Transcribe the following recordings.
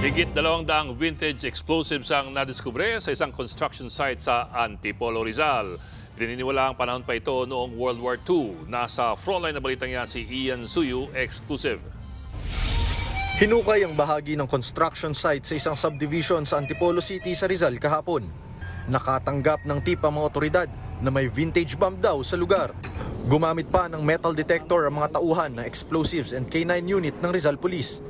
Higit 200 vintage explosives ang nadiskubre sa isang construction site sa Antipolo, Rizal. Pininiwala ang panahon pa ito noong World War II. Nasa frontline na balitang yan si Ian Suyu, exclusive. Hinukay ang bahagi ng construction site sa isang subdivision sa Antipolo City sa Rizal kahapon. Nakatanggap ng tip ang mga otoridad na may vintage bomb daw sa lugar. Gumamit pa ng metal detector ang mga tauhan ng explosives and K9 unit ng Rizal Police.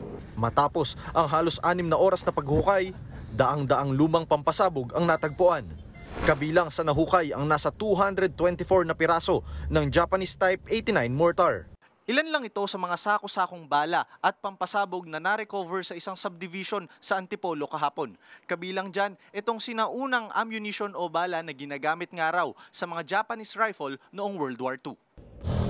Matapos ang halos 6 na oras na paghukay, daang-daang lumang pampasabog ang natagpuan. Kabilang sa nahukay ang nasa 224 na piraso ng Japanese Type 89 mortar. Ilan lang ito sa mga sako-sakong bala at pampasabog na narecover sa isang subdivision sa Antipolo kahapon. Kabilang dyan, itong sinaunang ammunition o bala na ginagamit nga raw sa mga Japanese rifle noong World War II.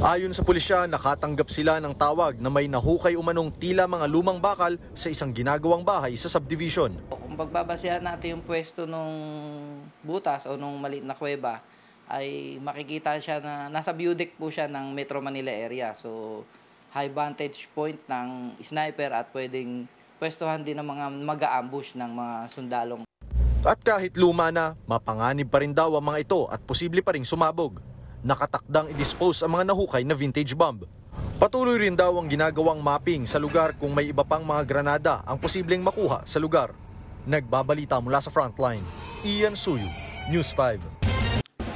Ayon sa pulisya, nakatanggap sila ng tawag na may nahukay umanong tila mga lumang bakal sa isang ginagawang bahay sa subdivision. Kung pagbabasehan natin yung pwesto nung butas o nung maliit na kuweba, ay makikita siya na nasa view deck po siya ng Metro Manila area. So high vantage point ng sniper at pwedeng pwestuhan din ng mga mag-a-ambush ng mga sundalong. At kahit luma na, mapanganib pa rin daw ang mga ito at posible pa ring sumabog. Nakatakdang i-dispose ang mga nahukay na vintage bomb. Patuloy rin daw ang ginagawang mapping sa lugar kung may iba pang mga granada ang posibleng makuha sa lugar. Nagbabalita mula sa frontline, Ian Suyu, News 5.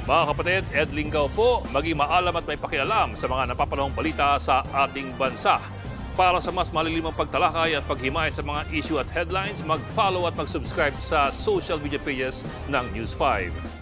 Mga kapatid, Ed Lingaw po, maging maalam at may pakialam sa mga napapanahong balita sa ating bansa. Para sa mas malilimang pagtalakay at paghimay sa mga issue at headlines, mag-follow at mag-subscribe sa social media pages ng News 5.